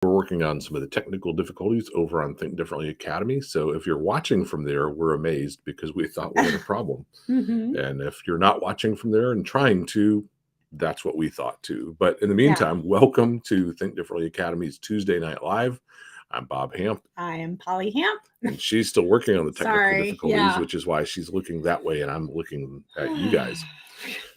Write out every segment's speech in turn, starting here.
We're working on some of the technical difficulties over on Think Differently Academy. So if you're watching from there, we're amazed because we thought we had a problem. Mm-hmm. And if you're not watching from there and trying to, that's what we thought too. But in the Yeah. meantime, welcome to Think Differently Academy's Tuesday Night Live. I'm Bob Hamp, I am Polly Hamp. and she's still working on the technical Sorry, difficulties, yeah. which is why she's looking that way and I'm looking at you guys.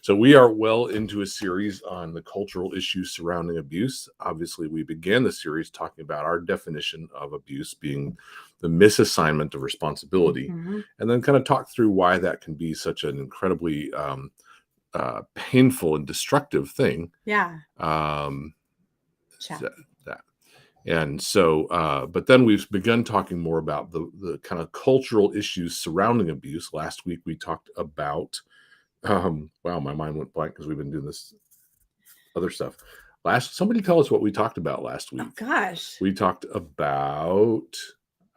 So we are well into a series on the cultural issues surrounding abuse. Obviously, we began the series talking about our definition of abuse being the misassignment of responsibility, Mm-hmm. and then kind of talk through why that can be such an incredibly painful and destructive thing. Yeah. That. And so, but then we've begun talking more about the kind of cultural issues surrounding abuse. Last week, we talked about wow, my mind went blank because we've been doing this other stuff. Somebody tell us what we talked about last week. Oh gosh. We talked about,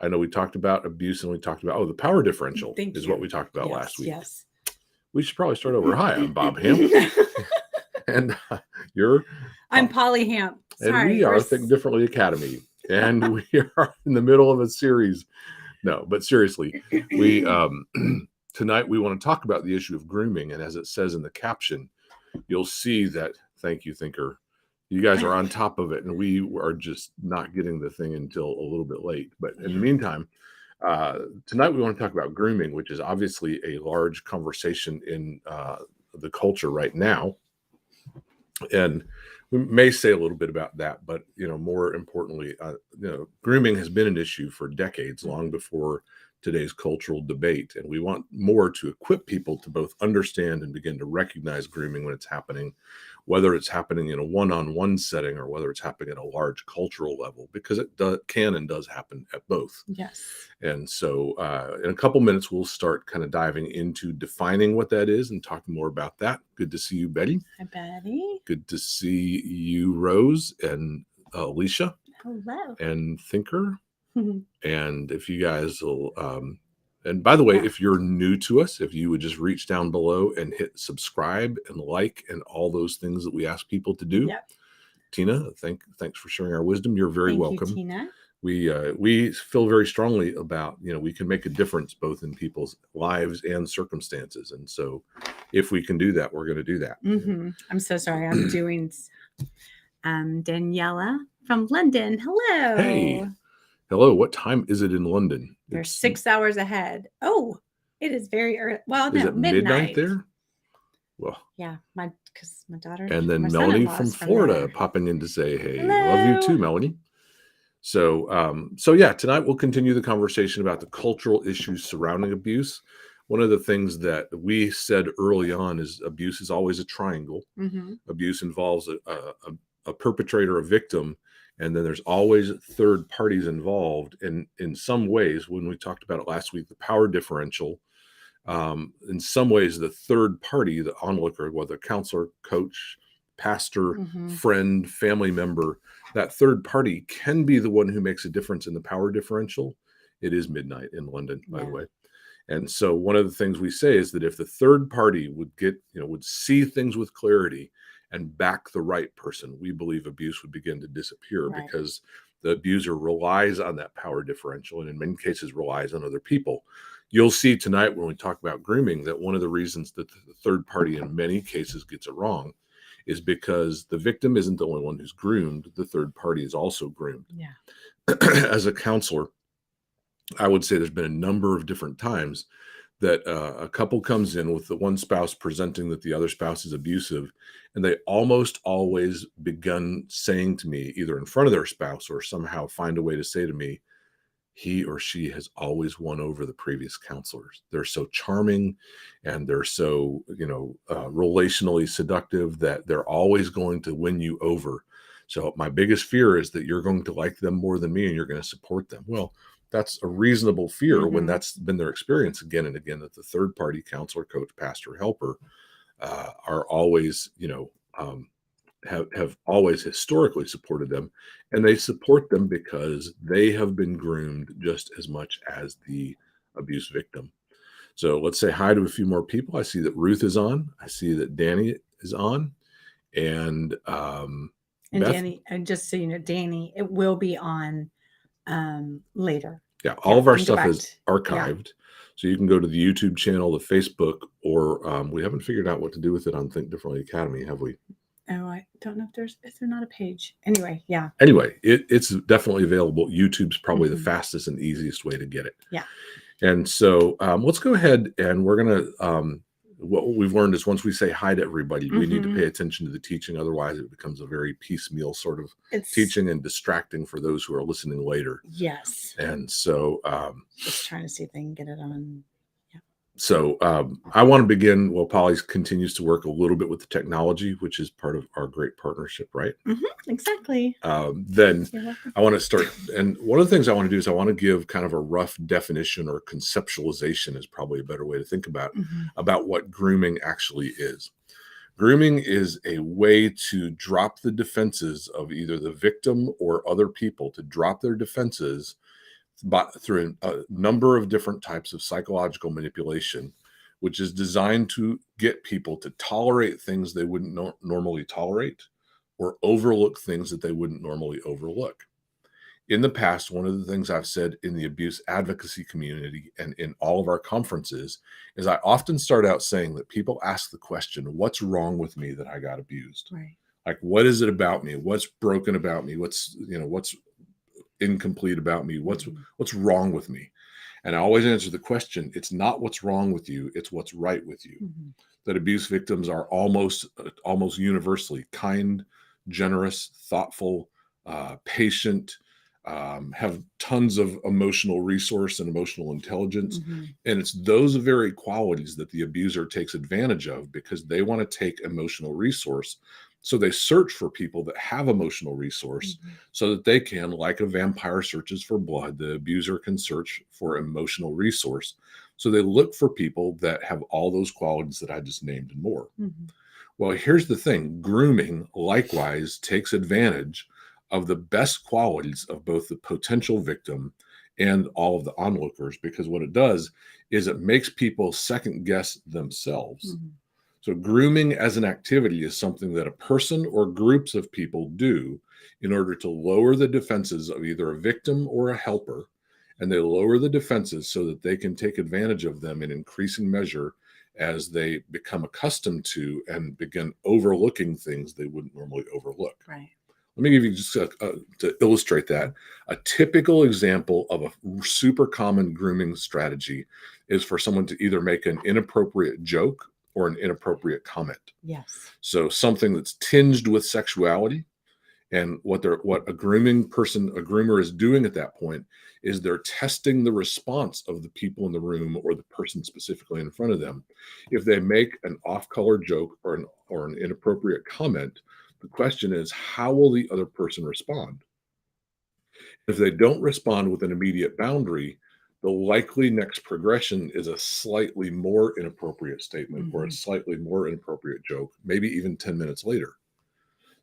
I know we talked about abuse and we talked about, the power differential is what we talked about last week. Yes. We should probably start over. Hi, I'm Bob Hamp. And I'm Polly Hamp. Sorry, and we are Think Differently Academy. And we are in the middle of a series. No, but seriously, we tonight, we want to talk about the issue of grooming. And as it says in the caption, you'll see that, thank you, Thinker, you guys are on top of it. And we are just not getting the thing until a little bit late. But in the meantime, tonight we want to talk about grooming, which is obviously a large conversation in the culture right now. And we may say a little bit about that, but, more importantly, grooming has been an issue for decades, long before today's cultural debate. And we want more to equip people to both understand and begin to recognize grooming when it's happening, whether it's happening in a one-on-one setting or whether it's happening at a large cultural level, because it can and does happen at both. Yes. And so in a couple minutes, we'll start kind of diving into defining what that is and talking more about that. Good to see you, Betty. Hi, Betty. Good to see you, Rose, and Alicia. Hello. And Thinker. And if you guys will, and by the way, if you're new to us, if you would just reach down below and hit subscribe and like and all those things that we ask people to do. Yep. Tina, thanks for sharing our wisdom. You're very welcome. Thank you, We Tina. feel very strongly about, we can make a difference both in people's lives and circumstances. And so if we can do that, we're going to do that. Mm-hmm. I'm so sorry. I'm doing Daniela from London. Hello. Hey. Hello, what time is it in London? You're 6 hours ahead. Oh, it is very early. Well, is it midnight there? Well, yeah, because my daughter and then Melanie from Florida popping in to say, "Hey, hello. Love you too, Melanie." So, yeah, tonight we'll continue the conversation about the cultural issues surrounding abuse. One of the things that we said early on is abuse is always a triangle. Mm-hmm. Abuse involves a perpetrator, a victim. And then there's always third parties involved. And in some ways, when we talked about it last week, the power differential, in some ways, the third party, the onlooker, whether counselor, coach, pastor, friend, family member, that third party can be the one who makes a difference in the power differential. It is midnight in London, by the way. And so one of the things we say is that if the third party would would see things with clarity and back the right person, we believe abuse would begin to disappear, because the abuser relies on that power differential and in many cases relies on other people. You'll see tonight when we talk about grooming that one of the reasons that the third party in many cases gets it wrong is because the victim isn't the only one who's groomed. The third party is also groomed. Yeah. As a counselor, I would say there's been a number of different times that a couple comes in with the one spouse presenting that the other spouse is abusive, and they almost always begun saying to me, either in front of their spouse or somehow find a way to say to me, he or she has always won over the previous counselors. They're so charming and they're so, relationally seductive that they're always going to win you over. So my biggest fear is that you're going to like them more than me and you're going to support them. Well, that's a reasonable fear when that's been their experience again and again, that the third party counselor, coach, pastor, helper are always, have always historically supported them, and they support them because they have been groomed just as much as the abuse victim. So let's say hi to a few more people. I see that Ruth is on. I see that Danny is on. And And Beth? Danny, and just so you know, Danny, it will be on later. Yeah, all of our you can go stuff back is yeah. archived. So you can go to the YouTube channel, the Facebook, or we haven't figured out what to do with it on Think Differently Academy, have we? Oh, I don't know if is there not a page? Anyway, yeah. Anyway, it's definitely available. YouTube's probably the Mhm. fastest and easiest way to get it. Yeah. And so let's go ahead and we're going to, what we've learned is once we say hi to everybody, we need to Mhm. pay attention to the teaching. Otherwise, it becomes a very piecemeal sort of It's teaching and distracting for those who are listening later. yes. And so, Just trying to see if they can get it on. I want to begin while Polly continues to work a little bit with the technology, which is part of our great partnership, right? Exactly. Then You're welcome. I want to start. And one of the things I want to do is I want to give kind of a rough definition, or conceptualization is probably a better way to think about what grooming actually is. Grooming is a way to drop the defenses of either the victim or other people, to drop their defenses through a number of different types of psychological manipulation, which is designed to get people to tolerate things they wouldn't normally tolerate, or overlook things that they wouldn't normally overlook. In the past, one of the things I've said in the abuse advocacy community and in all of our conferences is I often start out saying that people ask the question, what's wrong with me that I got abused? Right. Like, what is it about me? What's broken about me? What's incomplete about me? What's wrong with me? And I always answer the question, it's not what's wrong with you, it's what's right with you. That abuse victims are almost universally kind, generous, thoughtful, patient, have tons of emotional resource and emotional intelligence. And it's those very qualities that the abuser takes advantage of because they want to take emotional resource. So they search for people that have emotional resource so that they can, like a vampire searches for blood, the abuser can search for emotional resource. So they look for people that have all those qualities that I just named and more. Well, here's the thing. Grooming likewise takes advantage of the best qualities of both the potential victim and all of the onlookers, because what it does is it makes people second guess themselves. So grooming as an activity is something that a person or groups of people do in order to lower the defenses of either a victim or a helper. And they lower the defenses so that they can take advantage of them in increasing measure as they become accustomed to and begin overlooking things they wouldn't normally overlook. Right. Let me give you just to illustrate that. A typical example of a super common grooming strategy is for someone to either make an inappropriate joke or an inappropriate comment. Yes. So something that's tinged with sexuality. And what a groomer is doing at that point is they're testing the response of the people in the room or the person specifically in front of them. If they make an off-color joke or an inappropriate comment, the question is, how will the other person respond? If they don't respond with an immediate boundary, the likely next progression is a slightly more inappropriate statement or a slightly more inappropriate joke, maybe even 10 minutes later.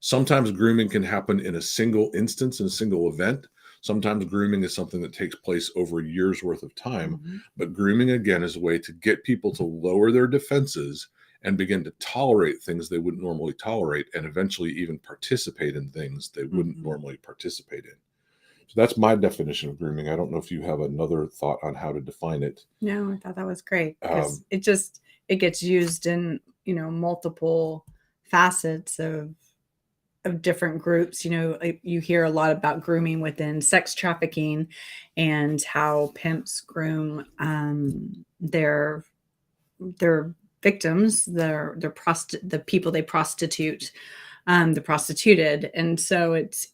Sometimes grooming can happen in a single instance, in a single event. Sometimes grooming is something that takes place over a year's worth of time. But grooming, again, is a way to get people to lower their defenses and begin to tolerate things they wouldn't normally tolerate, and eventually even participate in things they wouldn't normally participate in. So that's my definition of grooming. I don't know if you have another thought on how to define it. No, I thought that was great because it gets used in, multiple facets of different groups. You hear a lot about grooming within sex trafficking and how pimps groom their victims, the people they prostitute, the prostituted. And so it's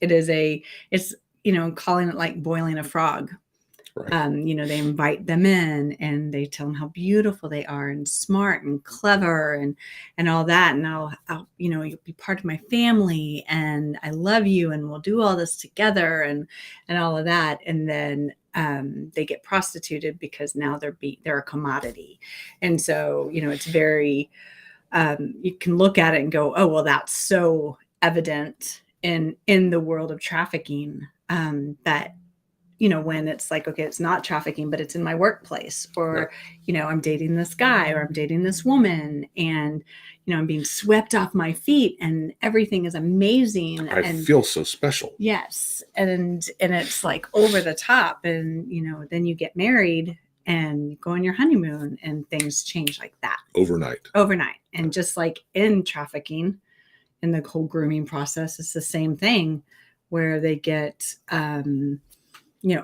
calling it like boiling a frog. Right. They invite them in and they tell them how beautiful they are and smart and clever and all that. And I'll you'll be part of my family and I love you and we'll do all this together and all of that. And then they get prostituted because now they're a commodity. And so, it's very, you can look at it and go, oh, well, that's so evident in the world of trafficking, that when it's like, okay, it's not trafficking, but it's in my workplace, or, I'm dating this guy, or I'm dating this woman, and, I'm being swept off my feet and everything is amazing. I And feel so special. yes. And it's like over the top. And, then you get married and you go on your honeymoon and things change like that Overnight. And just like in trafficking, in the whole grooming process, it's the same thing, where they get,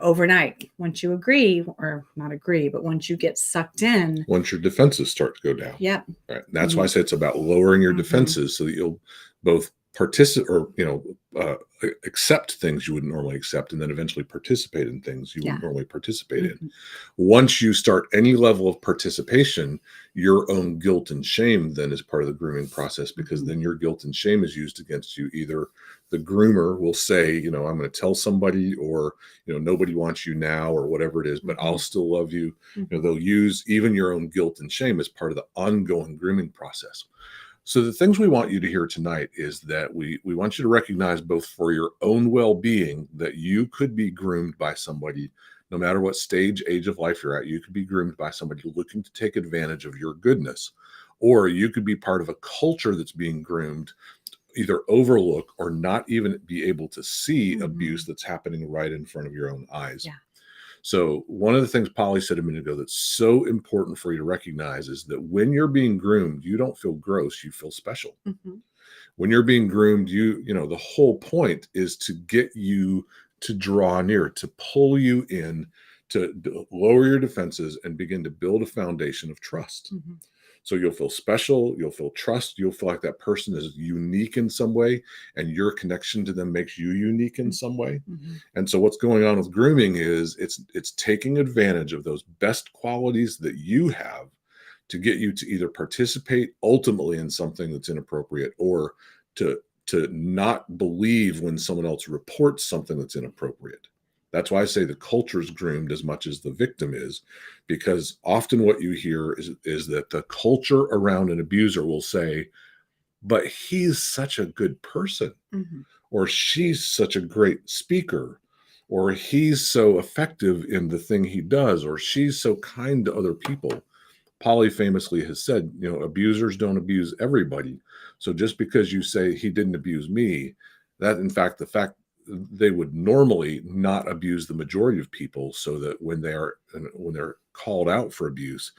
overnight, once you agree, or not agree, but once you get sucked in. Once your defenses start to go down. Yep. Right. That's why I say it's about lowering your Mhm. defenses so that you'll both participate or, accept things you wouldn't normally accept, and then eventually participate in things you wouldn't normally participate in. Mhm. Once you start any level of participation, your own guilt and shame then is part of the grooming process, because then your guilt and shame is used against you. Either the groomer will say, I'm going to tell somebody, or, nobody wants you now, or whatever it is, but I'll still love you. They'll use even your own guilt and shame as part of the ongoing grooming process. So the things we want you to hear tonight is that we want you to recognize, both for your own well-being, that you could be groomed by somebody. No matter what age of life you're at, you could be groomed by somebody looking to take advantage of your goodness. Or you could be part of a culture that's being groomed, either overlook or not even be able to see abuse that's happening right in front of your own eyes. Yeah. So one of the things Polly said a minute ago that's so important for you to recognize is that when you're being groomed, you don't feel gross, you feel special. When you're being groomed, the whole point is to get you to draw near, to pull you in, to lower your defenses and begin to build a foundation of trust. So you'll feel special, you'll feel trust, you'll feel like that person is unique in some way, and your connection to them makes you unique in some way. And so what's going on with grooming is it's taking advantage of those best qualities that you have to get you to either participate ultimately in something that's inappropriate, or to not believe when someone else reports something that's inappropriate. That's why I say the culture is groomed as much as the victim is, because often what you hear is that the culture around an abuser will say, but he's such a good person, or she's such a great speaker, or he's so effective in the thing he does, or she's so kind to other people. Polly famously has said, abusers don't abuse everybody. So just because you say he didn't abuse me, that in fact, the fact they would normally not abuse the majority of people, so that when they're called out for abuse,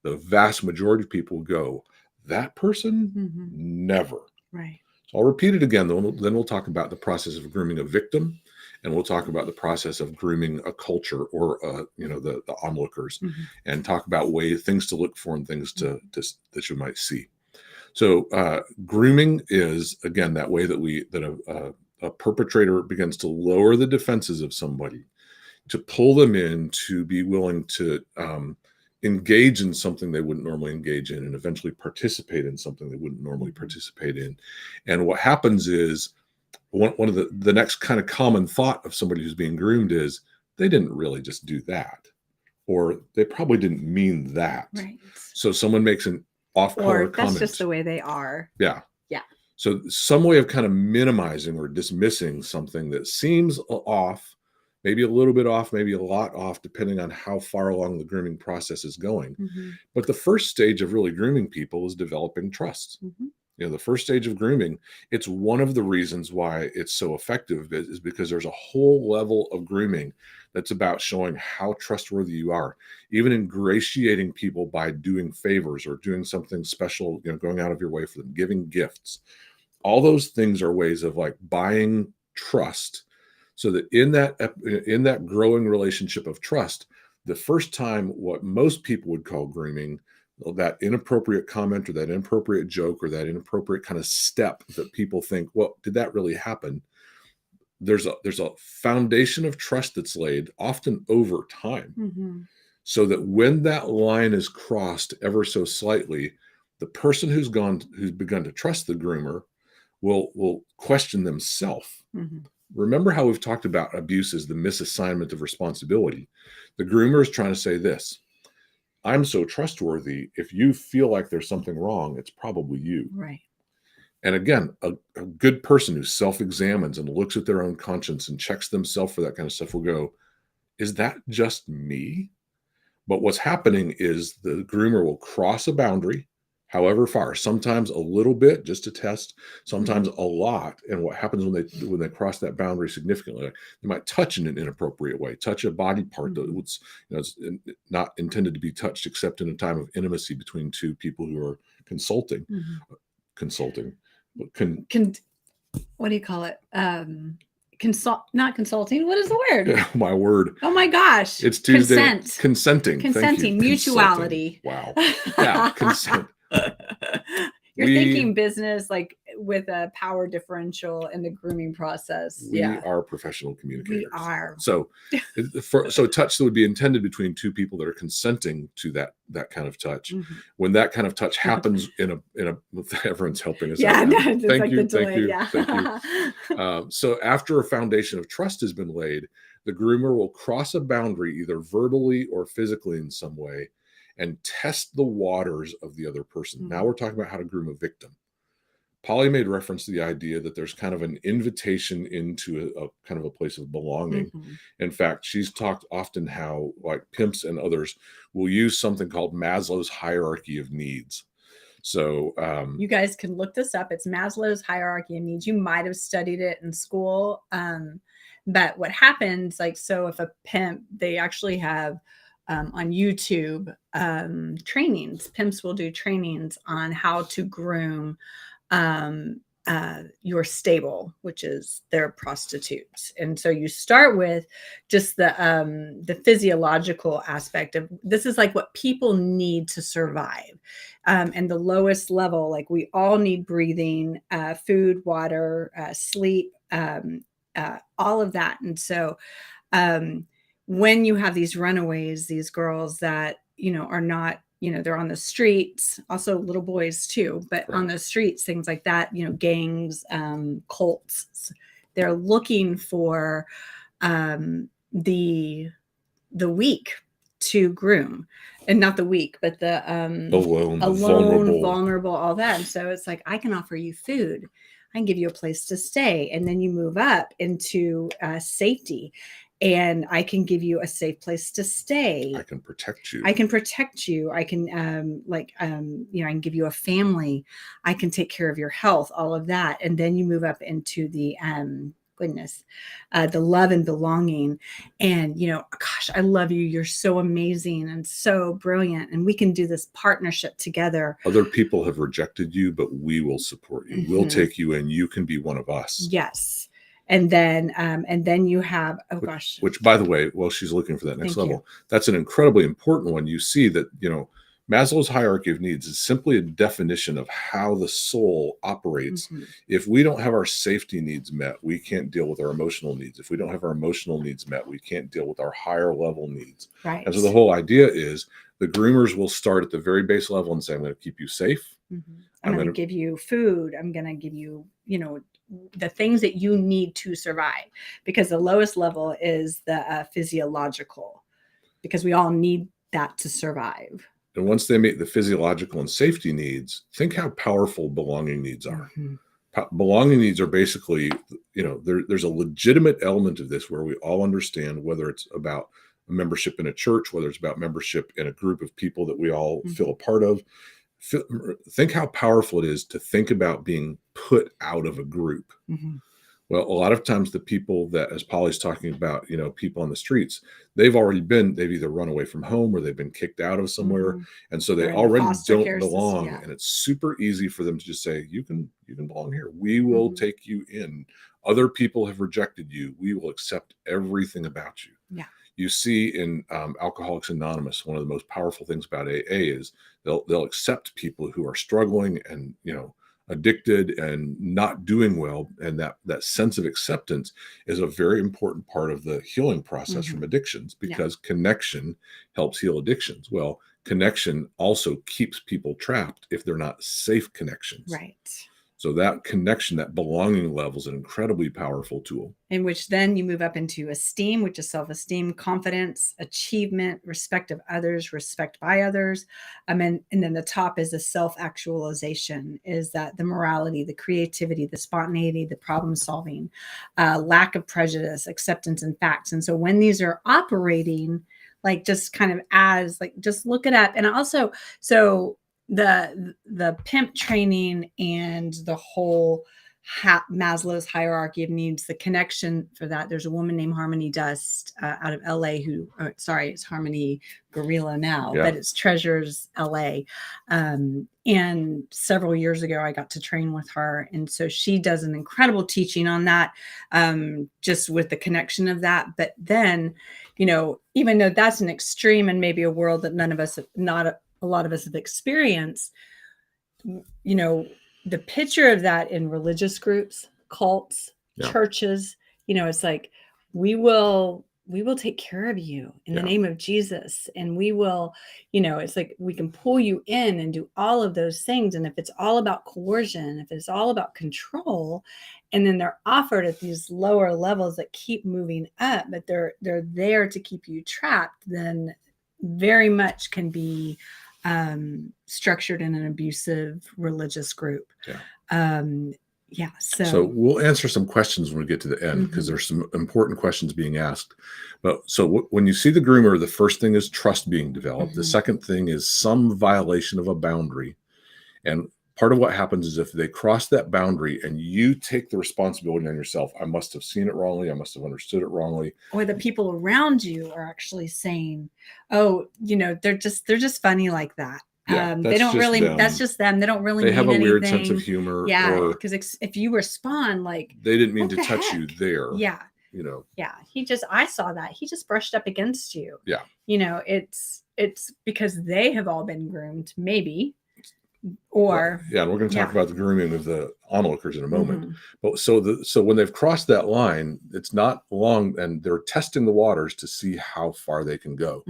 the vast majority of people go, that person never. Right. So I'll repeat it again. Then we'll talk about the process of grooming a victim, and we'll talk about the process of grooming a culture, or the onlookers, and talk about things to look for and things that you might see. So grooming is, again, that way that a perpetrator begins to lower the defenses of somebody, to pull them in to be willing to engage in something they wouldn't normally engage in, and eventually participate in something they wouldn't normally participate in. And what happens is, one of the next kind of common thought of somebody who's being groomed is, they didn't really just do that, or they probably didn't mean that. Right. So someone makes an off-color comment. That's just the way they are. Yeah. Yeah. So some way of kind of minimizing or dismissing something that seems off, maybe a little bit off, maybe a lot off, depending on how far along the grooming process is going. But the first stage of really grooming people is developing trust. The first stage of grooming, it's one of the reasons why it's so effective, is because there's a whole level of grooming that's about showing how trustworthy you are, even ingratiating people by doing favors or doing something special, going out of your way for them, giving gifts. All those things are ways of like buying trust, so that in that growing relationship of trust, the first time what most people would call grooming, that inappropriate comment or that inappropriate joke or that inappropriate kind of step that people think, well, did that really happen? There's a foundation of trust that's laid, often over time, so that when that line is crossed ever so slightly, the person who's begun to trust the groomer will question themselves. Remember how we've talked about abuse as the misassignment of responsibility. The groomer is trying to say this: I'm so trustworthy. If you feel like there's something wrong, it's probably you. Right. And again, a good person who self-examines and looks at their own conscience and checks themselves for that kind of stuff will go, Is that just me? But what's happening is the groomer will cross a boundary, however far, sometimes a little bit just to test, sometimes Mhm. a lot. And what happens when they cross that boundary significantly, like, they might touch in an inappropriate way, touch a body part that Mhm. was, it's not intended to be touched except in a time of intimacy between two people who are consulting, Mhm. consulting. Con, Con what do you call it? Not consulting. What is the word? my word, Oh my gosh. it's Tuesday. Consent. Consenting. Thank you. Consenting. Consulting. Mutuality. Wow. Yeah, consent. You're We thinking business like with a power differential in the grooming process. we Yeah, are professional we communicators. are. So, touch that would be intended between two people that are consenting to that kind of touch. Mhm. When that kind of touch happens everyone's helping us out Yeah, no, now. it's Thank like the you, thank delay. you, Yeah. thank you. So after a foundation of trust has been laid, the groomer will cross a boundary either verbally or physically in some way and test the waters of the other person. Now Mhm. we're talking about how to groom a victim. Polly made reference to the idea that there's kind of an invitation into a kind of a place of belonging. Mhm. In fact, she's talked often how, like, pimps and others will use something called Maslow's hierarchy of needs. So, You guys can look this up. It's Maslow's hierarchy of needs. You might have studied it in school. But what happens, like, so if a pimp, they actually have on YouTube trainings, pimps will do trainings on how to groom um, your stable, which is their prostitutes. And so you start with just the physiological aspect of this is like what people need to survive. And the lowest level, like we all need breathing, food, water, sleep, all of that. And so um, when you have these runaways, these girls that, are not, they're on the streets, also little boys too, but on right. the streets, things like that, gangs, cults, they're looking for the weak to groom, and not the weak, but the Alone, the alone, vulnerable. vulnerable, all that. And so it's like, I can offer you food. I can give you a place to stay. And then you move up into safety. And I can give you a safe place to stay. I can protect you. I can protect you. I can, I can give you a family. I can take care of your health, all of that. And then you move up into the, the love and belonging. And, gosh, I love you. You're so amazing and so brilliant. And we can do this partnership together. Other people have rejected you, but we will support you. We'll take you in. You can be one of us. Yes. And then you have, which, by the way, while she's looking for that next Thank you. level, that's an incredibly important one. You see that, Maslow's hierarchy of needs is simply a definition of how the soul operates. Mhm. If we don't have our safety needs met, we can't deal with our emotional needs. If we don't have our emotional needs met, we can't deal with our higher level needs. Right. And so the whole idea is the groomers will start at the very base level and say, I'm going to keep you safe. Mhm. I'm going to give you food. I'm going to give you, the things that you need to survive, because the lowest level is the physiological, because we all need that to survive. And once they meet the physiological and safety needs, think how powerful belonging needs are. Mhm. Belonging needs are basically, there's a legitimate element of this where we all understand, whether it's about membership in a church, whether it's about membership in a group of people that we all feel a part of. Think how powerful it is to think about being put out of a group. Mm-hmm. Well, a lot of times the people that, as Polly's talking about, people on the streets, they've either run away from home or they've been kicked out of somewhere. Mm-hmm. And so they Or in the already foster don't care belong. system, yeah. And it's super easy for them to just say, you can belong here. We will take you in. Other people have rejected you. We will accept everything about you. Yeah. You see in Alcoholics Anonymous, one of the most powerful things about AA is they'll accept people who are struggling and, addicted and not doing well. And that sense of acceptance is a very important part of the healing process from addictions, because connection helps heal addictions. Well, connection also keeps people trapped if they're not safe connections. Right. So that connection, that belonging level is an incredibly powerful tool. In which then you move up into esteem, which is self-esteem, confidence, achievement, respect of others, respect by others. And then the top is the self-actualization, is that the morality, the creativity, the spontaneity, the problem solving, lack of prejudice, acceptance and facts. And so when these are operating, like just kind of as like, just look it up. And also, so the pimp training and the whole Maslow's hierarchy of needs, the connection for that. There's a woman named Harmony Dust out of LA who, it's Harmony Gorilla now, but it's Treasures LA. And several years ago, I got to train with her. And so she does an incredible teaching on that, just with the connection of that. But then, even though that's an extreme and maybe a world that not a lot of us have experienced, the picture of that in religious groups, cults, churches, it's like, we will take care of you in the name of Jesus. And we will, it's like, we can pull you in and do all of those things. And if it's all about coercion, if it's all about control, and then they're offered at these lower levels that keep moving up, but they're there to keep you trapped, then very much can be structured in an abusive religious group. So we'll answer some questions when we get to the end, because there's some important questions being asked. But so when you see the groomer, the first thing is trust being developed. The second thing is some violation of a boundary. And part of what happens is if they cross that boundary and you take the responsibility on yourself, I must have seen it wrongly, I must have understood it wrongly. Or the people around you are actually saying, oh, they're just funny like that. They don't really, that's just them. They don't really, they have a anything. Weird sense of humor. Yeah. Because if you respond like, they didn't mean to touch you there. Yeah. Yeah. I saw that. He just brushed up against you. Yeah. It's because they have all been groomed, maybe. Or and we're going to talk about the grooming of the onlookers in a moment. But so when they've crossed that line, it's not long, and they're testing the waters to see how far they can go.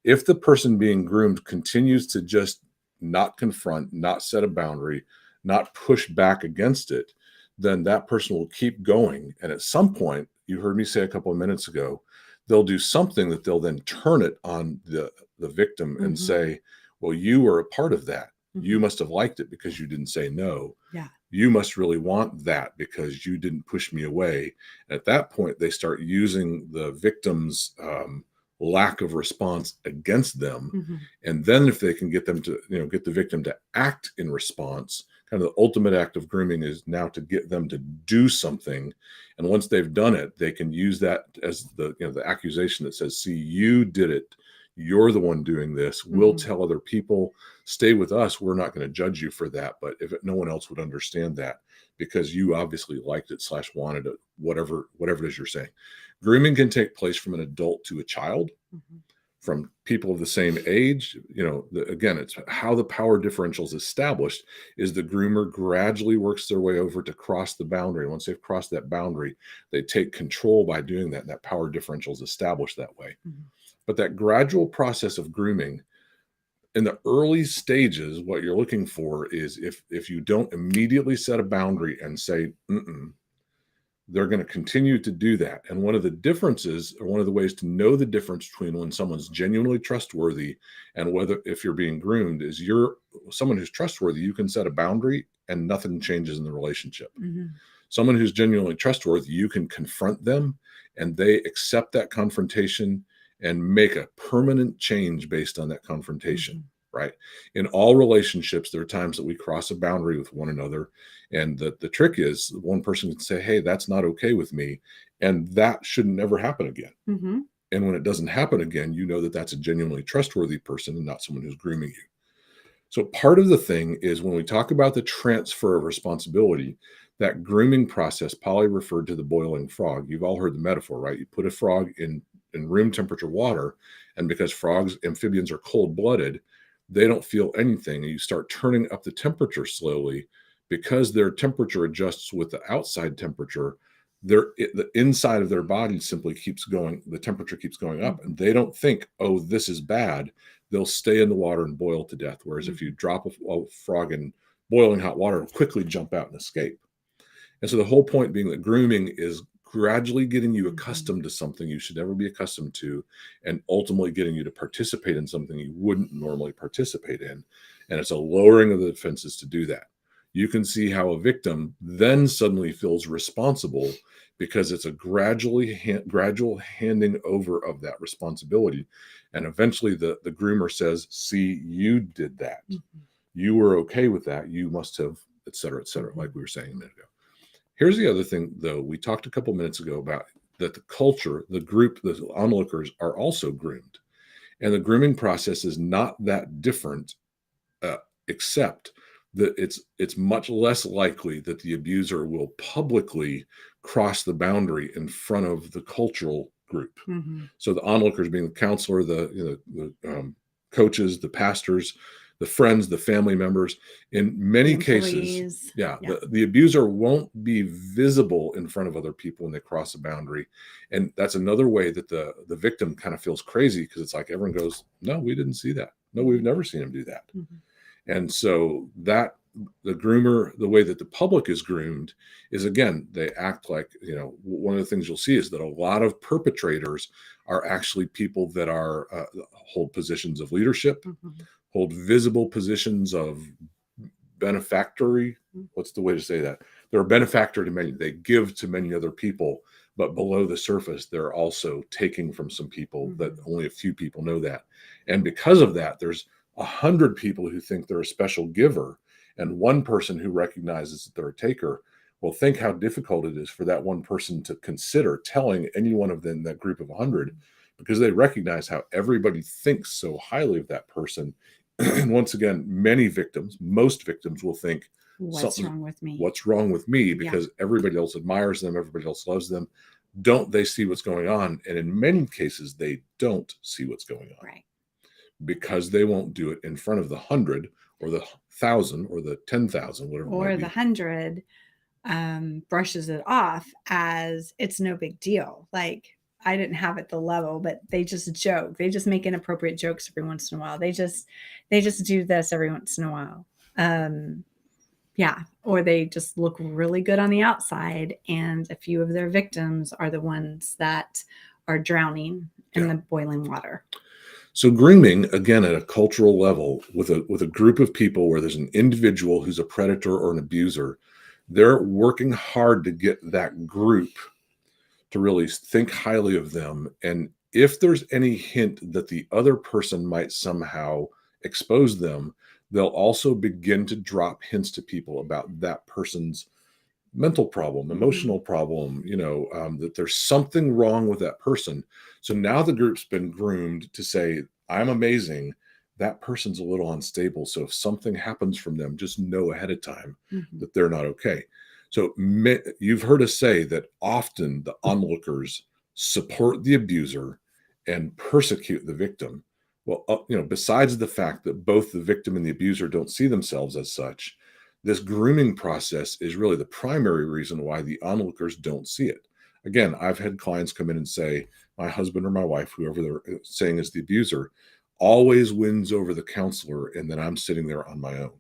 If the person being groomed continues to just not confront, not set a boundary, not push back against it, then that person will keep going. And at some point, you heard me say a couple of minutes ago, they'll do something that they'll then turn it on the victim and say, well, you were a part of that. You must have liked it because you didn't say no. Yeah. You must really want that because you didn't push me away. At that point, they start using the victim's lack of response against them. And then if they can get them to, get the victim to act in response, kind of the ultimate act of grooming is now to get them to do something. And once they've done it, they can use that as the accusation that says, see, you did it. You're the one doing this. We'll tell other people, stay with us. We're not going to judge you for that. But if no one else would understand that, because you obviously liked it / wanted it, whatever it is you're saying. Grooming can take place from an adult to a child, from people of the same age. Again, it's how the power differential is established is the groomer gradually works their way over to cross the boundary. Once they've crossed that boundary, they take control by doing that. And that power differential is established that way. But that gradual process of grooming, in the early stages, what you're looking for is if you don't immediately set a boundary and say, they're going to continue to do that. And one of the differences, or one of the ways to know the difference between when someone's genuinely trustworthy and if you're being groomed, is you're someone who's trustworthy, you can set a boundary and nothing changes in the relationship. Someone who's genuinely trustworthy, you can confront them and they accept that confrontation and make a permanent change based on that confrontation, right? In all relationships, there are times that we cross a boundary with one another. And the trick is one person can say, hey, that's not okay with me. And that should never happen again. And when it doesn't happen again, you know that that's a genuinely trustworthy person and not someone who's grooming you. So part of the thing is when we talk about the transfer of responsibility, that grooming process, Polly referred to the boiling frog. You've all heard the metaphor, right? You put a frog in room temperature water, and because amphibians are cold-blooded, they don't feel anything. And you start turning up the temperature slowly because their temperature adjusts with the outside temperature. The inside of their body simply keeps going. The temperature keeps going up, and they don't think, oh, this is bad. They'll stay in the water and boil to death. Whereas if you drop a frog in boiling hot water will quickly jump out and escape. And so the whole point being that grooming is gradually getting you accustomed to something you should never be accustomed to, and ultimately getting you to participate in something you wouldn't normally participate in. And it's a lowering of the defenses to do that. You can see how a victim then suddenly feels responsible because it's a gradual handing over of that responsibility. And eventually the groomer says, see, you did that. You were okay with that. You must have, et cetera, like we were saying a minute ago. Here's the other thing, though. We talked a couple minutes ago about that the culture, the group, the onlookers are also groomed. And the grooming process is not that different, except that it's much less likely that the abuser will publicly cross the boundary in front of the cultural group. So the onlookers being the counselor, the coaches, the pastors, the friends, the family members. In many cases, the abuser won't be visible in front of other people when they cross a boundary. And that's another way that the victim kind of feels crazy, because it's like everyone goes, no, we didn't see that. No, we've never seen him do that. And so that the groomer, the way that the public is groomed is, again, they act like, one of the things you'll see is that a lot of perpetrators are actually people that are hold positions of leadership, hold visible positions of benefactory. What's the way to say that? They're a benefactor to many. They give to many other people, but below the surface, they're also taking from some people that only a few people know that. And because of that, there's 100 people who think they're a special giver and one person who recognizes that they're a taker. Well, think how difficult it is for that one person to consider telling any one of them, that group of 100, because they recognize how everybody thinks so highly of that person. And once again, most victims will think, what's wrong with me? What's wrong with me? Because everybody else admires them. Everybody else loves them. Don't they see what's going on? And in many cases, they don't see what's going on. Right. Because they won't do it in front of the 100 or the 1,000 or the 10,000, whatever. Or the 100 brushes it off as it's no big deal. Like, I didn't have it the level, but they just joke. They just make inappropriate jokes every once in a while. They just do this every once in a while. Or they just look really good on the outside, and a few of their victims are the ones that are drowning in the boiling water. So grooming, again, at a cultural level, with a group of people where there's an individual who's a predator or an abuser, they're working hard to get that group to really think highly of them. And if there's any hint that the other person might somehow expose them, they'll also begin to drop hints to people about that person's mental problem, emotional problem, that there's something wrong with that person. So now the group's been groomed to say, I'm amazing. That person's a little unstable. So if something happens from them, just know ahead of time that they're not okay. So you've heard us say that often the onlookers support the abuser and persecute the victim. Well, besides the fact that both the victim and the abuser don't see themselves as such, this grooming process is really the primary reason why the onlookers don't see it. Again, I've had clients come in and say, my husband or my wife, whoever they're saying is the abuser, always wins over the counselor, and then I'm sitting there on my own.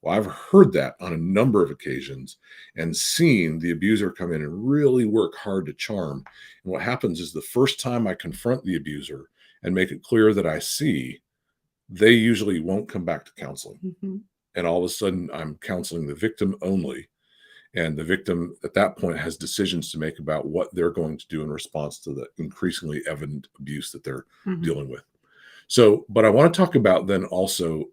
Well, I've heard that on a number of occasions and seen the abuser come in and really work hard to charm. And what happens is the first time I confront the abuser and make it clear that I see, they usually won't come back to counseling. And all of a sudden, I'm counseling the victim only. And the victim at that point has decisions to make about what they're going to do in response to the increasingly evident abuse that they're dealing with. So, but I want to talk about then also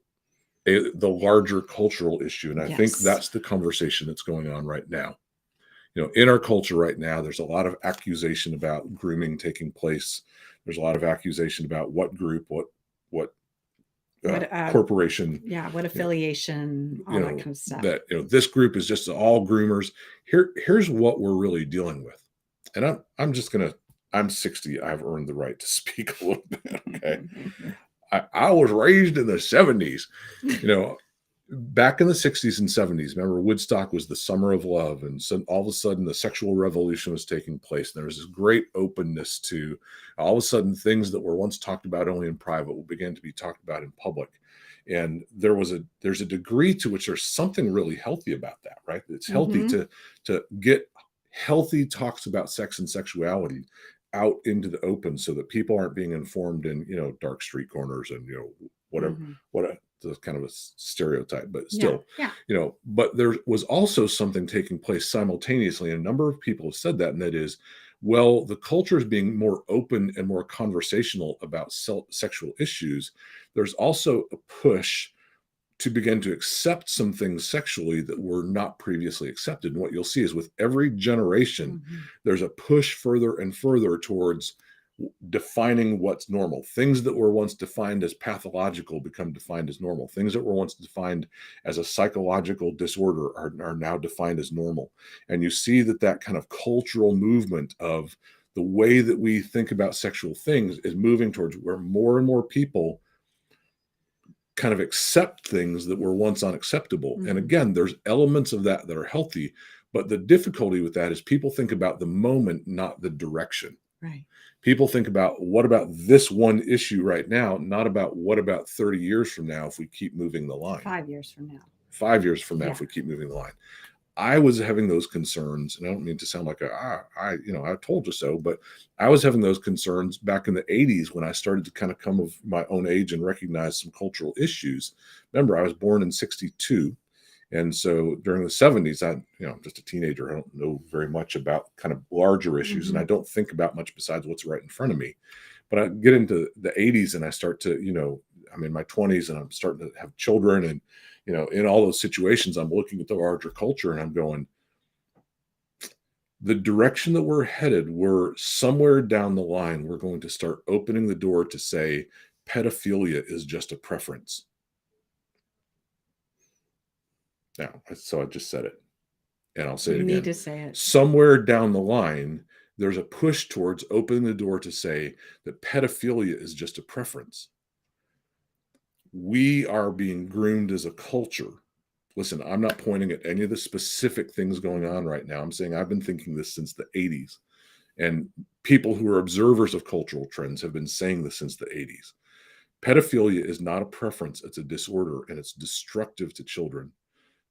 the larger cultural issue. And I think that's the conversation that's going on right now. In our culture right now, there's a lot of accusation about grooming taking place. There's a lot of accusation about what group, what corporation, what affiliation, all that kind of stuff. That this group is just all groomers. Here's what we're really dealing with. And I'm 60. I've earned the right to speak a little bit. Okay. I was raised in the 70s. Back in the 60s and 70s, remember, Woodstock was the summer of love. And so all of a sudden the sexual revolution was taking place. And there was this great openness to all of a sudden things that were once talked about only in private will begin to be talked about in public. And there's a degree to which there's something really healthy about that, right? It's healthy Hmm. to get healthy talks about sex and sexuality out into the open so that people aren't being informed in, dark street corners and, whatever, Hmm. the kind of a stereotype, but Yeah. still, Yeah. but there was also something taking place simultaneously. And a number of people have said that, and that is, well, the culture is being more open and more conversational about sexual issues. There's also a push to begin to accept some things sexually that were not previously accepted. And what you'll see is with every generation, Hmm. there's a push further and further towards defining what's normal. Things that were once defined as pathological become defined as normal. Things that were once defined as a psychological disorder are now defined as normal. And you see that kind of cultural movement of the way that we think about sexual things is moving towards where more and more people kind of accept things that were once unacceptable. And Hmm. again, there's elements of that that are healthy, but the difficulty with that is people think about the moment, not the direction. Right. People think about what about this one issue right now, not about what about 30 years from now if we keep moving the line. 5 years from now. 5 years from now Yeah. if we keep moving the line. I was having those concerns, and I don't mean to sound like I told you so, but I was having those concerns back in the 80s when I started to kind of come of my own age and recognize some cultural issues. Remember, I was born in 62. And so during the 70s, I'm just a teenager. I don't know very much about kind of larger issues, and I Hmm. don't think about much besides what's right in front of me. But I get into the 80s and I start to, I'm in my 20s and I'm starting to have children. And, in all those situations, I'm looking at the larger culture and I'm going, the direction that we're headed, we're somewhere down the line, we're going to start opening the door to say pedophilia is just a preference. Now, so I just said it and I'll say it You need again. to say it. Somewhere down the line, there's a push towards opening the door to say that pedophilia is just a preference. We are being groomed as a culture. Listen, I'm not pointing at any of the specific things going on right now. I'm saying I've been thinking this since the 80s. And people who are observers of cultural trends have been saying this since the 80s. Pedophilia is not a preference, it's a disorder, and it's destructive to children.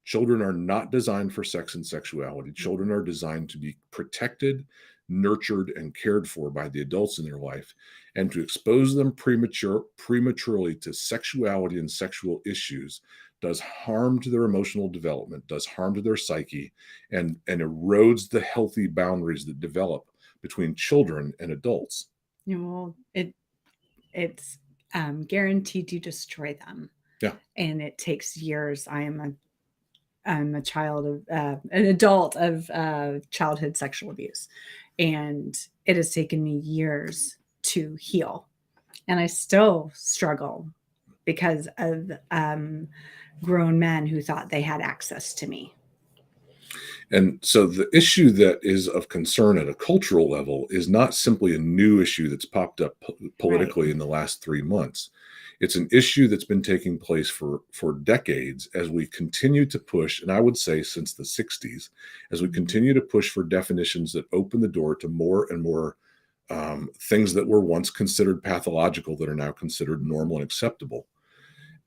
Children are not designed for sex and sexuality. Children are designed to be protected, nurtured, and cared for by the adults in their life. And to expose them prematurely to sexuality and sexual issues does harm to their emotional development, does harm to their psyche, and erodes the healthy boundaries that develop between children and adults. Well, it's guaranteed to destroy them, Yeah. and it takes years. I'm a child of an adult of childhood sexual abuse, and it has taken me years to heal, and I still struggle because of grown men who thought they had access to me. And so the issue that is of concern at a cultural level is not simply a new issue that's popped up Right. politically in the last 3 months. It's an issue that's been taking place for decades as we continue to push, and I would say since the 60s, as we Mhm. continue to push for definitions that open the door to more and more things that were once considered pathological that are now considered normal and acceptable.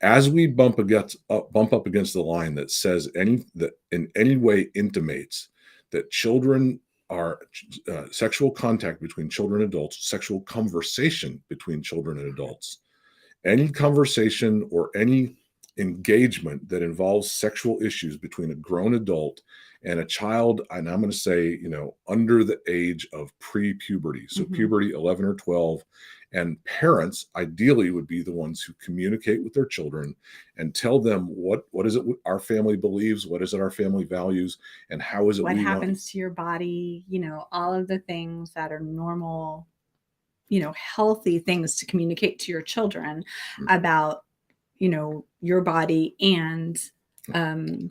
As we bump up against the line that says any that in any way intimates that children are sexual contact between children and adults, sexual conversation between children and adults, any conversation or any engagement that involves sexual issues between a grown adult and a child, and I'm going to say, under the age of pre-puberty, so Mhm. puberty 11 or 12, and parents ideally would be the ones who communicate with their children and tell them what is it our family believes, what is it our family values, and how is it What we want. happens to your body? All of the things that are normal, healthy things to communicate to your children about, your body and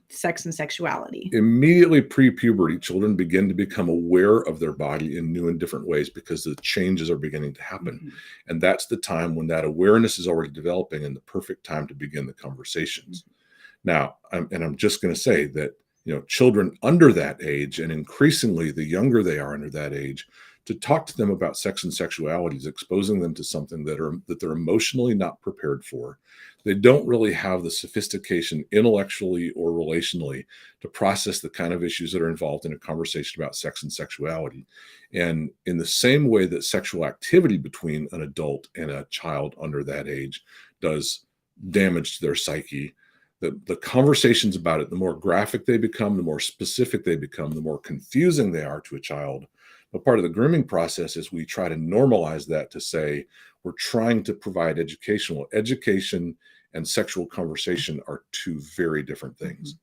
sex and sexuality. Immediately pre-puberty, children begin to become aware of their body in new and different ways because the changes are beginning to happen. Mhm. And that's the time when that awareness is already developing and the perfect time to begin the conversations. Now, I'm just going to say that, children under that age, and increasingly the younger they are under that age, To talk to them about sex and sexuality is exposing them to something that they're emotionally not prepared for. They don't really have the sophistication intellectually or relationally to process the kind of issues that are involved in a conversation about sex and sexuality. And in the same way that sexual activity between an adult and a child under that age does damage to their psyche, the conversations about it, the more graphic they become, the more specific they become, the more confusing they are to a child. But part of the grooming process is we try to normalize that to say we're trying to provide educational education and sexual conversation are two very different things.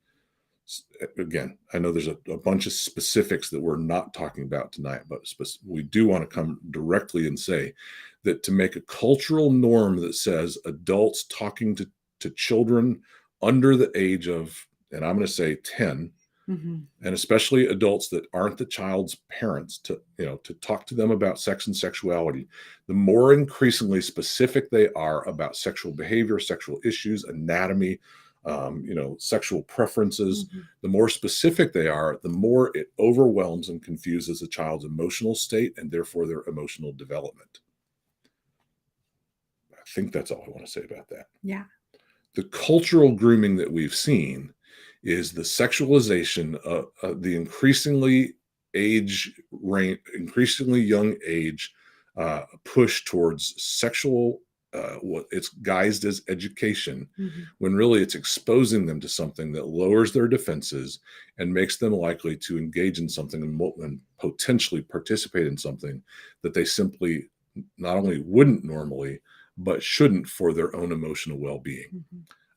Again, I know there's a bunch of specifics that we're not talking about tonight, but we do want to come directly and say that to make a cultural norm that says adults talking to children under the age of, and I'm going to say 10, and especially adults that aren't the child's parents, to talk to them about sex and sexuality, the more increasingly specific they are about sexual behavior, sexual issues, anatomy, sexual preferences, the more specific they are, the more it overwhelms and confuses a child's emotional state and therefore their emotional development. I think that's all I want to say about that. Yeah. The cultural grooming that we've seen is the sexualization of the increasingly young age push towards sexual, what it's guised as education, when really it's exposing them to something that lowers their defenses and makes them likely to engage in something and potentially participate in something that they simply not only wouldn't normally, but shouldn't for their own emotional well-being.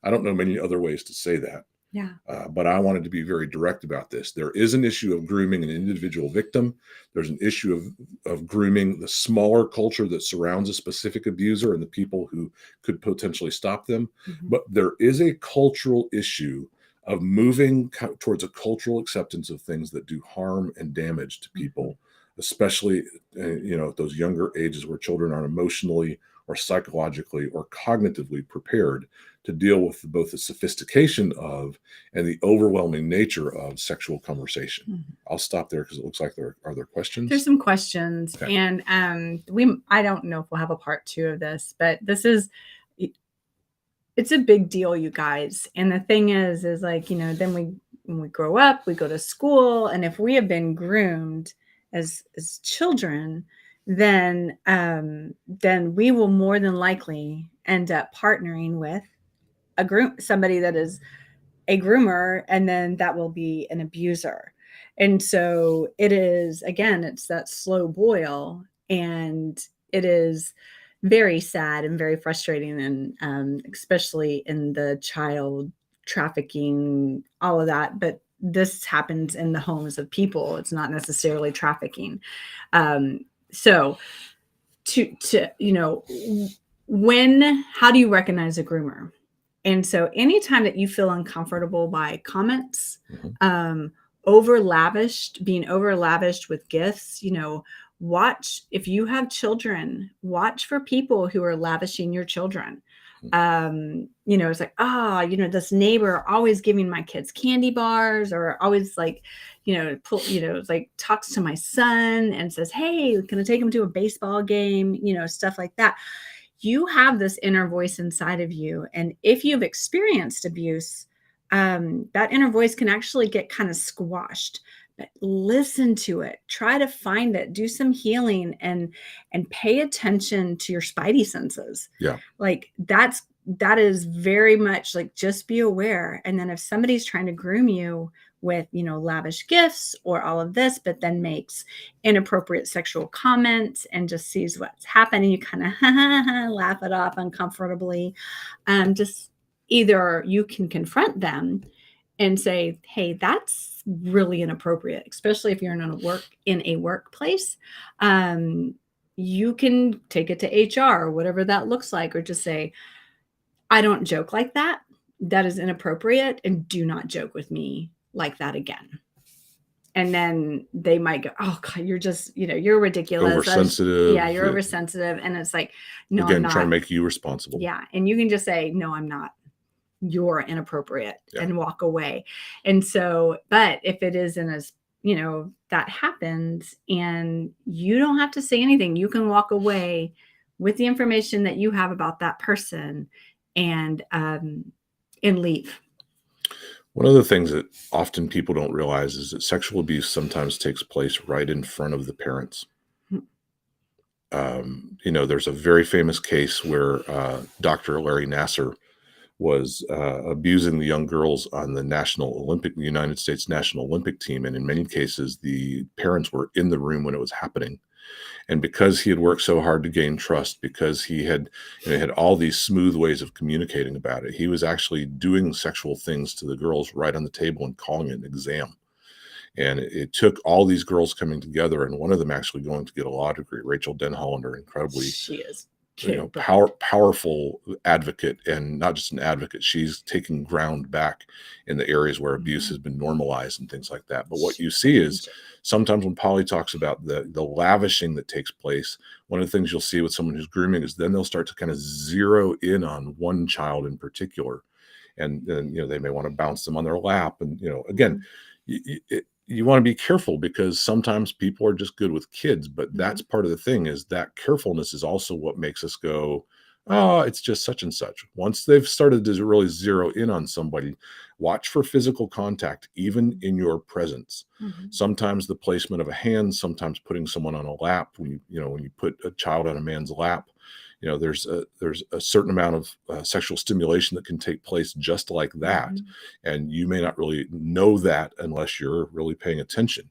I don't know many other ways to say that. Yeah. But I wanted to be very direct about this. There is an issue of grooming an individual victim. There's an issue of grooming the smaller culture that surrounds a specific abuser and the people who could potentially stop them. But there is a cultural issue of moving towards a cultural acceptance of things that do harm and damage to people, especially at those younger ages where children aren't emotionally or psychologically or cognitively prepared to deal with both the sophistication of and the overwhelming nature of sexual conversation. I'll stop there because it looks like are there questions? There's some questions. Okay. And I don't know if we'll have a part 2 of this, but it's a big deal, you guys. And the thing is like, then when we grow up, we go to school, and if we have been groomed as children, then we will more than likely end up partnering with somebody that is a groomer, and then that will be an abuser. And so it is, again, it's that slow boil, and it is very sad and very frustrating, and especially in the child trafficking, all of that. But this happens in the homes of people. It's not necessarily trafficking. So how do you recognize a groomer? And so anytime that you feel uncomfortable by comments, being over lavished with gifts, watch, if you have children, watch for people who are lavishing your children. It's like, this neighbor always giving my kids candy bars, or always like, like talks to my son and says, hey, can I take him to a baseball game? Stuff like that. You have this inner voice inside of you. And if you've experienced abuse, that inner voice can actually get kind of squashed. But listen to it, try to find it, do some healing, and pay attention to your spidey senses. Yeah. Like that is very much like, just be aware. And then if somebody's trying to groom you with, lavish gifts or all of this, but then makes inappropriate sexual comments and just sees what's happening, you kind of laugh it off uncomfortably. Just either you can confront them and say, hey, that's really inappropriate, especially if you're in a workplace. You can take it to HR or whatever that looks like, or just say, I don't joke like that. That is inappropriate, and do not joke with me like that again. And then they might go, oh God, you're just, you're ridiculous. Oversensitive. You're oversensitive. And it's like, no, again, I'm not. trying to make you responsible. Yeah. And you can just say, no, I'm not. You're inappropriate, and walk away. And so, but if it is in a that happens, and you don't have to say anything. You can walk away with the information that you have about that person and leave. One of the things that often people don't realize is that sexual abuse sometimes takes place right in front of the parents. There's a very famous case where Dr. Larry Nasser was abusing the young girls on the United States National Olympic team. And in many cases, the parents were in the room when it was happening. And because he had worked so hard to gain trust, because he had all these smooth ways of communicating about it, he was actually doing sexual things to the girls right on the table and calling it an exam. And it took all these girls coming together, and one of them actually going to get a law degree. Rachel Denhollander, incredibly She is powerful advocate, and not just an advocate. She's taking ground back in the areas where abuse has been normalized and things like that. But what you see is sometimes when Polly talks about the lavishing that takes place, one of the things you'll see with someone who's grooming is then they'll start to kind of zero in on one child in particular. And then, they may want to bounce them on their lap. And, again, you want to be careful because sometimes people are just good with kids, but that's part of the thing is that carefulness is also what makes us go, oh, it's just such and such. Once they've started to really zero in on somebody, watch for physical contact, even in your presence. Sometimes the placement of a hand, sometimes putting someone on a lap. When you put a child on a man's lap, there's a certain amount of sexual stimulation that can take place just like that. And you may not really know that unless you're really paying attention.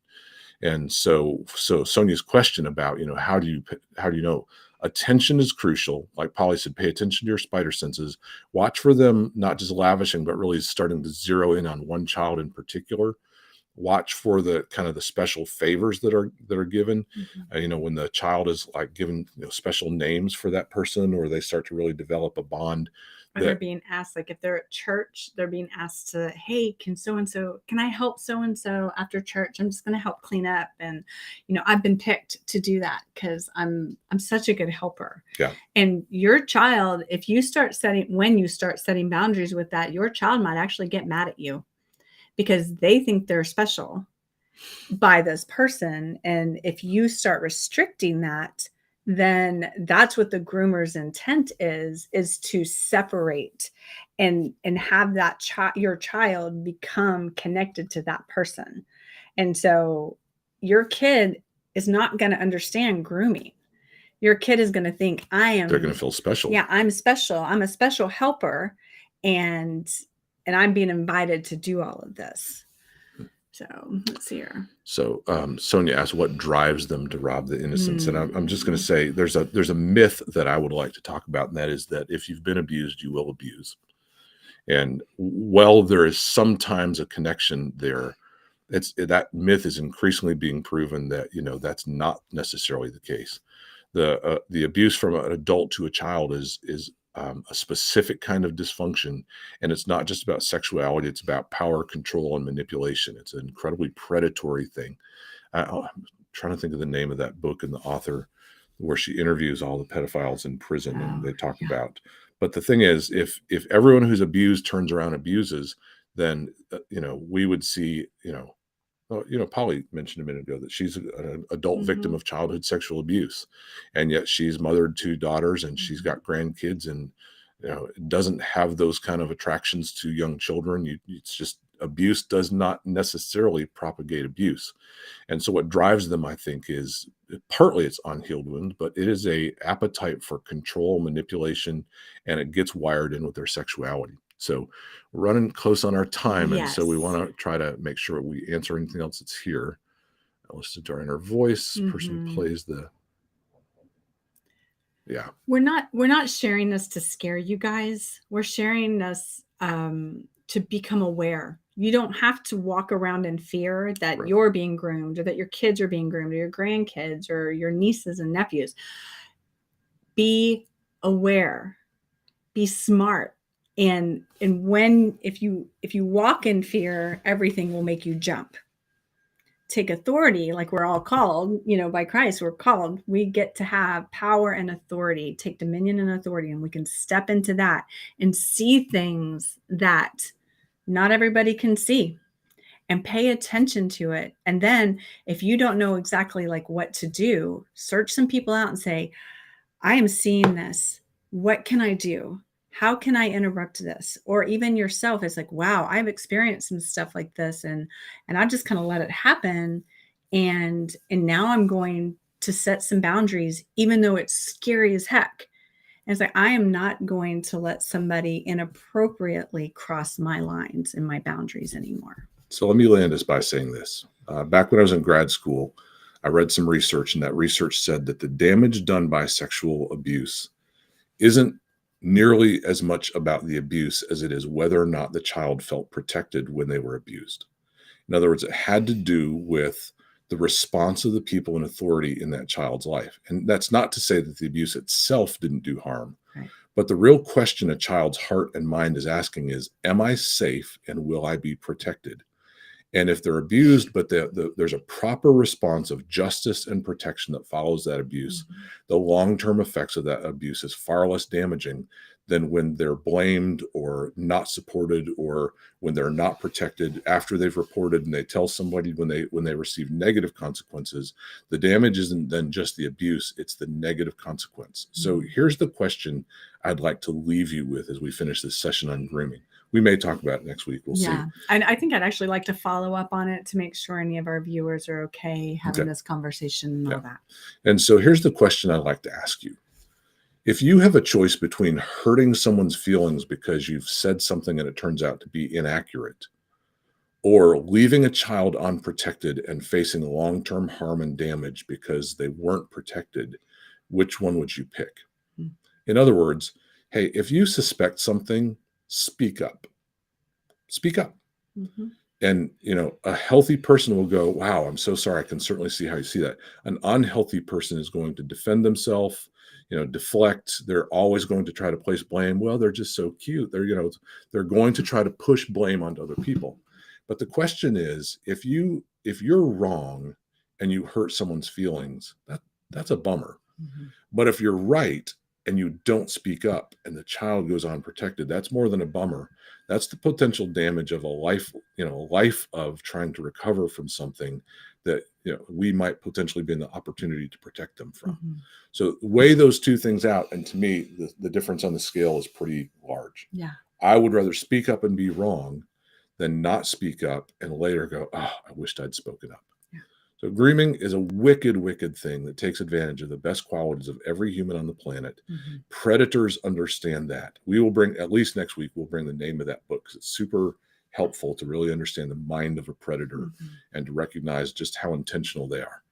And so Sonia's question about, how do you know? Attention is crucial. Like Polly said, pay attention to your spider senses. Watch for them, not just lavishing, but really starting to zero in on one child in particular. Watch for the kind of the special favors that are given. When the child is like given special names for that person, or they start to really develop a bond. Or they're being asked, like if they're at church, they're being asked to, hey, can I help so-and-so after church? I'm just going to help clean up. And, I've been picked to do that because I'm such a good helper. Yeah. And your child, when you start setting boundaries with that, your child might actually get mad at you because they think they're special by this person. And if you start restricting that, then that's what the groomer's intent is to separate and have that your child become connected to that person. And so your kid is not going to understand grooming. Your kid is going to think they're going to feel special. Yeah, I'm special. I'm a special helper. And I'm being invited to do all of this. So let's see here. So Sonia asked, what drives them to rob the innocence? And I'm just going to say there's a myth that I would like to talk about, and that is that if you've been abused, you will abuse. And while there is sometimes a connection there, that myth is increasingly being proven that that's not necessarily the case. The abuse from an adult to a child is a specific kind of dysfunction, and it's not just about sexuality. It's about power, control, and manipulation. It's an incredibly predatory thing. I'm trying to think of the name of that book and the author, where she interviews all the pedophiles in prison, and they talk about. But the thing is, if everyone who's abused turns around and abuses, then we would see Polly mentioned a minute ago that she's an adult victim of childhood sexual abuse, and yet she's mothered 2 daughters and she's got grandkids, and doesn't have those kind of attractions to young children. It's just abuse does not necessarily propagate abuse. And so what drives them, I think, is partly it's unhealed wounds, but it is a appetite for control, manipulation, and it gets wired in with their sexuality. So we're running close on our time. And so we want to try to make sure we answer anything else that's here. I'll listen to our inner voice. Person plays We're not sharing this to scare you guys. We're sharing this to become aware. You don't have to walk around in fear that you're being groomed, or that your kids are being groomed, or your grandkids, or your nieces and nephews. Be aware. Be smart. And if you walk in fear, everything will make you jump. Take authority, like we're all called, by Christ, we get to have power and authority, take dominion and authority, and we can step into that and see things that not everybody can see. and pay attention to it. And then if you don't know exactly like what to do, search some people out and say, I am seeing this. What can I do? How can I interrupt this? Or even yourself, it's like, wow, I've experienced some stuff like this, and I just kind of let it happen. And now I'm going to set some boundaries, even though it's scary as heck. And it's like, I am not going to let somebody inappropriately cross my lines and my boundaries anymore. So let me land this by saying this. Back when I was in grad school, I read some research, and that research said that the damage done by sexual abuse isn't nearly as much about the abuse as it is whether or not the child felt protected when they were abused. In other words, it had to do with the response of the people in authority in that child's life. And that's not to say that the abuse itself didn't do harm. Right. But the real question a child's heart and mind is asking is, am I safe and will I be protected? And if they're abused, but there's a proper response of justice and protection that follows that abuse, the long-term effects of that abuse is far less damaging than when they're blamed or not supported, or when they're not protected after they've reported and they tell somebody when they receive negative consequences. The damage isn't then just the abuse, it's the negative consequence. So here's the question I'd like to leave you with as we finish this session on grooming. We may talk about it next week. We'll see. And I think I'd actually like to follow up on it to make sure any of our viewers are okay having this conversation and all that. And so here's the question I'd like to ask you. If you have a choice between hurting someone's feelings because you've said something and it turns out to be inaccurate, or leaving a child unprotected and facing long-term harm and damage because they weren't protected, which one would you pick? In other words, hey, if you suspect something, speak up. Speak up. And, a healthy person will go, wow, I'm so sorry. I can certainly see how you see that. An unhealthy person is going to defend themselves, deflect. They're always going to try to place blame. Well, they're just so cute. They're going to try to push blame onto other people. But the question is, if you're wrong and you hurt someone's feelings, that's a bummer. But if you're right and you don't speak up and the child goes unprotected, that's more than a bummer. That's the potential damage of a life of trying to recover from something that we might potentially be in the opportunity to protect them from. So weigh those two things out, and to me, the difference on the scale is pretty large. I would rather speak up and be wrong than not speak up and later go, oh, I wished I'd spoken up. So grooming is a wicked, wicked thing that takes advantage of the best qualities of every human on the planet. Predators understand that. We will bring, at least next week, we'll bring the name of that book, because it's super helpful to really understand the mind of a predator and to recognize just how intentional they are.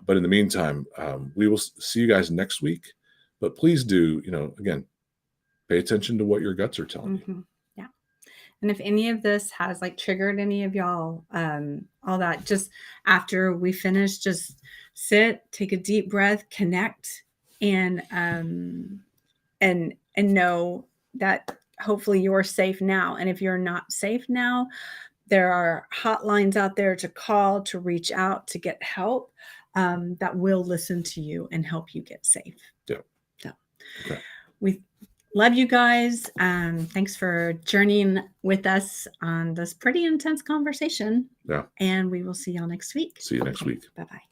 But in the meantime, we will see you guys next week. But please do, again, pay attention to what your guts are telling you. And if any of this has triggered any of y'all, all that, just after we finish, just sit, take a deep breath, connect, and know that hopefully you're safe now. And if you're not safe now, there are hotlines out there to call, to reach out, to get help, that will listen to you and help you get safe. Okay. We love you guys. Thanks for journeying with us on this pretty intense conversation. And we will see y'all next week. See you next week. Bye-bye.